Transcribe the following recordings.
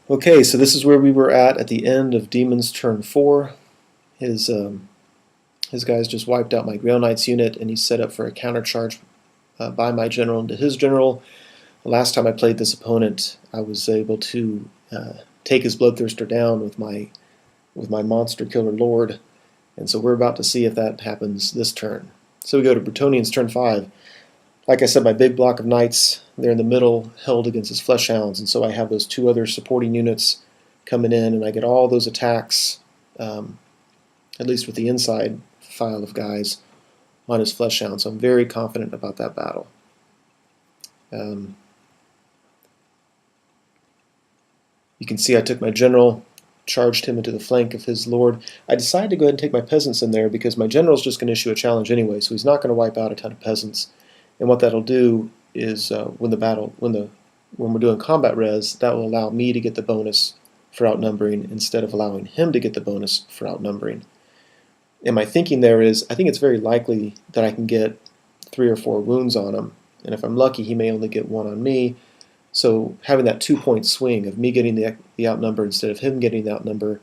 Okay, so this is where we were at the end of Demon's turn 4. His guys just wiped out my Grail Knights unit, and he's set up for a countercharge by my general into his general. The last time I played this opponent, I was able to take his Bloodthirster down with my Monster Killer Lord, and so we're about to see if that happens this turn. So we go to Bretonnian's turn 5. Like I said, my big block of knights, they're in the middle, held against his flesh hounds, and so I have those two other supporting units coming in, and I get all those attacks, at least with the inside file of guys, on his flesh hound. So I'm very confident about that battle. You can see I took my general, charged him into the flank of his lord. I decided to go ahead and take my peasants in there because my general's just going to issue a challenge anyway, so he's not going to wipe out a ton of peasants. And what that'll do is when we're doing combat res, that will allow me to get the bonus for outnumbering instead of allowing him to get the bonus for outnumbering. And my thinking there is, I think it's very likely that I can get 3 or 4 wounds on him, and if I'm lucky, he may only get 1 on me. So having that 2-point swing of me getting the outnumber instead of him getting the outnumber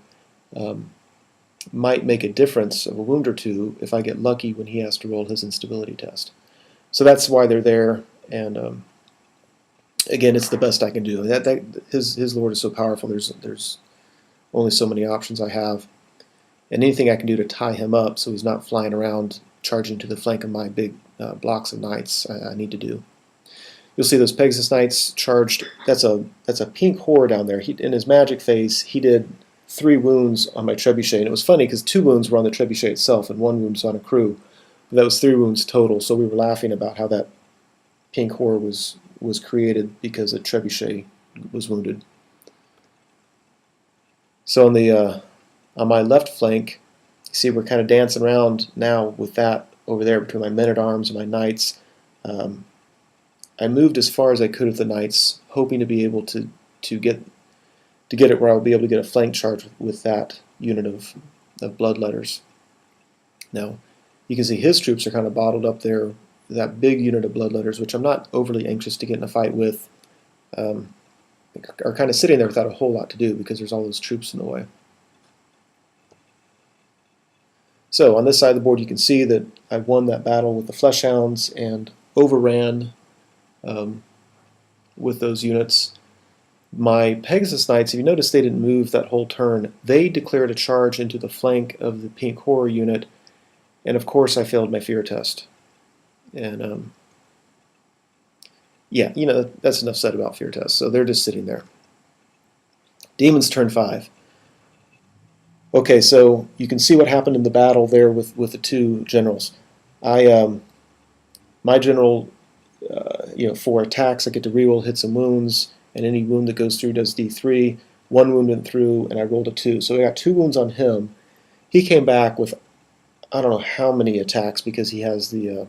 might make a difference of a wound or 2 if I get lucky when he has to roll his instability test. So that's why they're there, and again, it's the best I can do. His lord is so powerful. There's only so many options I have, and anything I can do to tie him up so he's not flying around charging to the flank of my big blocks of knights, I need to do. You'll see those Pegasus Knights charged. That's a pink horror down there. In his magic phase, he did 3 wounds on my trebuchet, and it was funny because 2 wounds were on the trebuchet itself, and 1 wound was on a crew. But that was 3 wounds total. So we were laughing about how that pink horror was created because a trebuchet was wounded. So on my left flank, you see we're kind of dancing around now with that over there between my men-at-arms and my knights. I moved as far as I could with the knights, hoping to be able to get it where I'll be able to get a flank charge with that unit of bloodletters. Now, you can see his troops are kind of bottled up there, that big unit of bloodletters, which I'm not overly anxious to get in a fight with, are kind of sitting there without a whole lot to do because there's all those troops in the way. So on this side of the board, you can see that I won that battle with the Fleshhounds and overran with those units. My Pegasus Knights, if you notice, they didn't move that whole turn. They declared a charge into the flank of the Pink Horror unit, and of course I failed my fear test. And yeah, that's enough said about fear tests. So they're just sitting there. Demons turn 5. Okay, so you can see what happened in the battle there with the 2 generals. My general, 4 attacks, I get to reroll hits and wounds, and any wound that goes through does D3. 1 wound went through, and I rolled a 2. So I got 2 wounds on him. He came back with I don't know how many attacks because he has the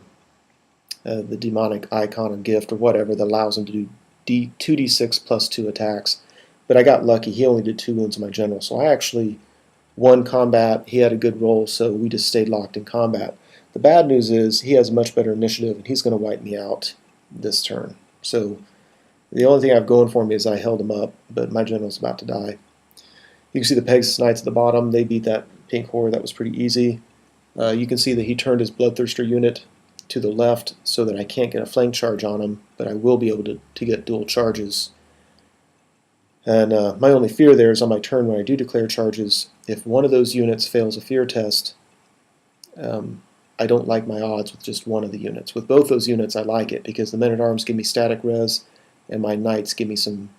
demonic icon or gift or whatever that allows him to do 2d6 plus 2 attacks. But I got lucky. He only did 2 wounds on my general. So I actually won combat. He had a good roll, so we just stayed locked in combat. The bad news is he has much better initiative, and he's going to wipe me out this turn. So the only thing I have going for me is I held him up, but my general's about to die. You can see the Pegasus Knights at the bottom. They beat that Pink Horror. That was pretty easy. You can see that he turned his Bloodthirster unit to the left so that I can't get a flank charge on him, but I will be able to get dual charges. And my only fear there is on my turn when I do declare charges, if one of those units fails a fear test, I don't like my odds with just one of the units. With both those units, I like it because the men-at-arms give me static res, and my knights give me some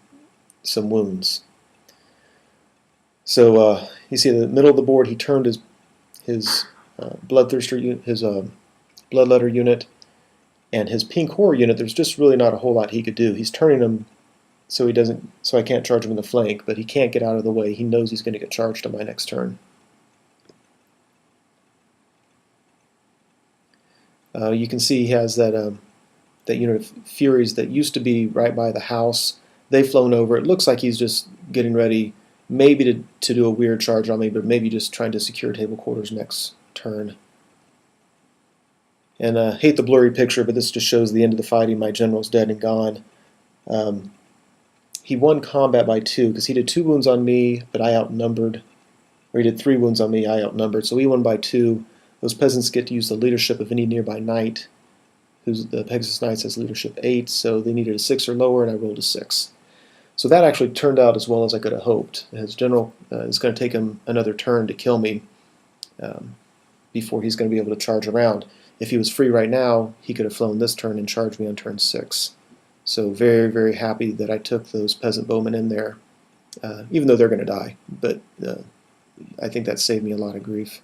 wounds. So you see in the middle of the board, he turned his Bloodthirster unit, his Bloodletter unit, and his Pink Horror unit. There's just really not a whole lot he could do. He's turning them so I can't charge him in the flank, but he can't get out of the way. He knows he's going to get charged on my next turn. You can see he has that unit of Furies that used to be right by the house. They've flown over. It looks like he's just getting ready, maybe to do a weird charge on me, but maybe just trying to secure table quarters next turn. And I hate the blurry picture, but this just shows the end of the fighting. My general's dead and gone. he won combat by 2 because he did 2 wounds on me, but I outnumbered. Or he did 3 wounds on me, I outnumbered. So he won by 2. Those peasants get to use the leadership of any nearby knight. The Pegasus Knights has leadership 8, so they needed a 6 or lower, and I rolled a 6. So that actually turned out as well as I could have hoped. His general is going to take him another turn to kill me before he's going to be able to charge around. If he was free right now, he could have flown this turn and charged me on turn 6. So very, very happy that I took those peasant bowmen in there, even though they're going to die. But I think that saved me a lot of grief.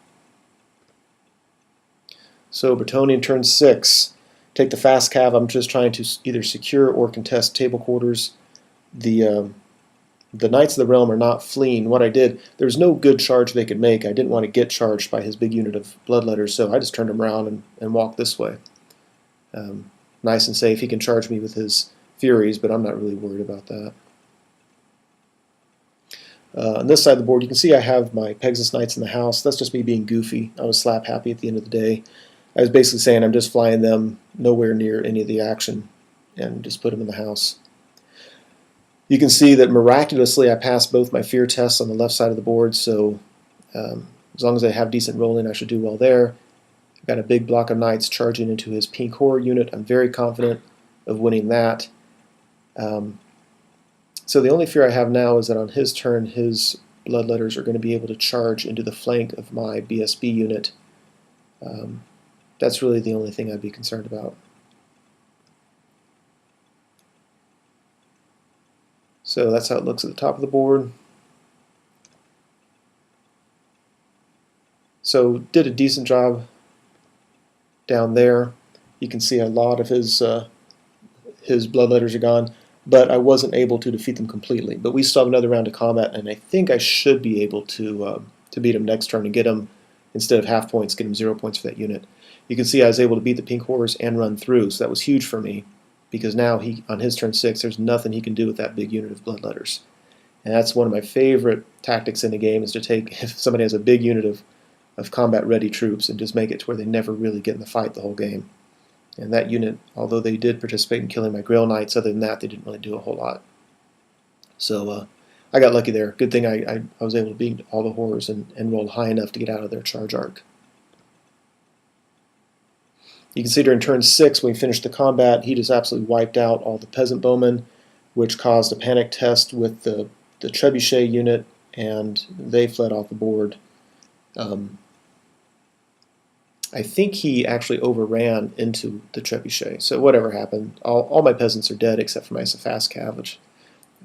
So Bretonnian turn 6. Take the fast cav. I'm just trying to either secure or contest table quarters. The Knights of the Realm are not fleeing. What I did, there was no good charge they could make. I didn't want to get charged by his big unit of bloodletters, so I just turned him around and walked this way. Nice and safe. He can charge me with his Furies, but I'm not really worried about that. On this side of the board, you can see I have my Pegasus Knights in the house. That's just me being goofy. I was slap happy at the end of the day. I was basically saying I'm just flying them nowhere near any of the action and just put them in the house. You can see that miraculously I passed both my fear tests on the left side of the board, so as long as I have decent rolling, I should do well there. I've got a big block of knights charging into his pink horror unit. I'm very confident of winning that. So the only fear I have now is that on his turn, his bloodletters are going to be able to charge into the flank of my BSB unit. That's really the only thing I'd be concerned about. So that's how it looks at the top of the board. So did a decent job down there. You can see a lot of his bloodletters are gone, but I wasn't able to defeat them completely. But we still have another round of combat, and I think I should be able to beat him next turn and get him, instead of half points, get him 0 points for that unit. You can see I was able to beat the pink horrors and run through, so that was huge for me, because now on his turn 6, there's nothing he can do with that big unit of bloodletters. And that's one of my favorite tactics in the game, is to take, if somebody has a big unit of combat-ready troops, and just make it to where they never really get in the fight the whole game. And that unit, although they did participate in killing my Grail Knights, other than that, they didn't really do a whole lot. So I got lucky there. Good thing I was able to beat all the horrors and roll high enough to get out of their charge arc. You can see during turn 6, when we finished the combat, he just absolutely wiped out all the peasant bowmen, which caused a panic test with the trebuchet unit, and they fled off the board. I think he actually overran into the trebuchet, so whatever happened, all my peasants are dead except for my fast cav, which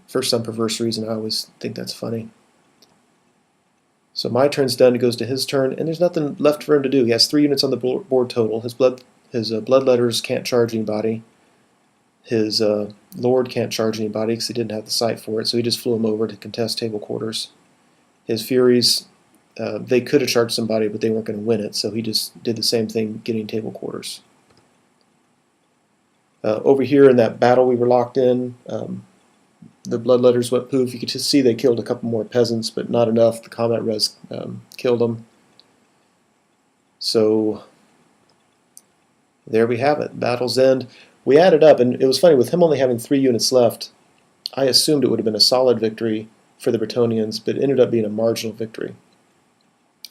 for some perverse reason I always think that's funny. So my turn's done, it goes to his turn, and there's nothing left for him to do. He has 3 units on the board total. His bloodletters can't charge anybody. His lord can't charge anybody because he didn't have the sight for it, so he just flew him over to contest table quarters. His Furies, they could have charged somebody, but they weren't going to win it, so he just did the same thing, getting table quarters. Over here in that battle we were locked in, the bloodletters went poof. You could just see they killed a couple more peasants, but not enough. The combat res killed them. So there we have it. Battle's end. We added up, and it was funny, with him only having 3 units left, I assumed it would have been a solid victory for the Bretonnians, but it ended up being a marginal victory.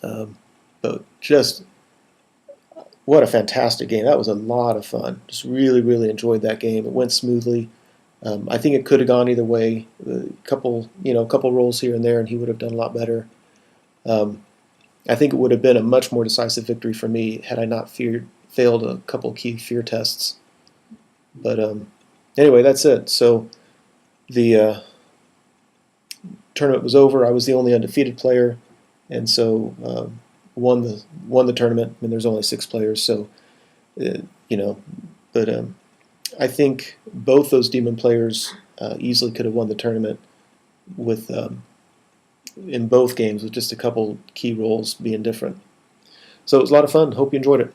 But just, what a fantastic game. That was a lot of fun. Just really, really enjoyed that game. It went smoothly. I think it could have gone either way. A couple rolls here and there, and he would have done a lot better. I think it would have been a much more decisive victory for me had I not failed a couple key fear tests. But anyway, that's it. So the tournament was over. I was the only undefeated player, and so won the tournament. I mean, there's only 6 players, so But I think both those demon players easily could have won the tournament with in both games with just a couple key roles being different. So it was a lot of fun. Hope you enjoyed it.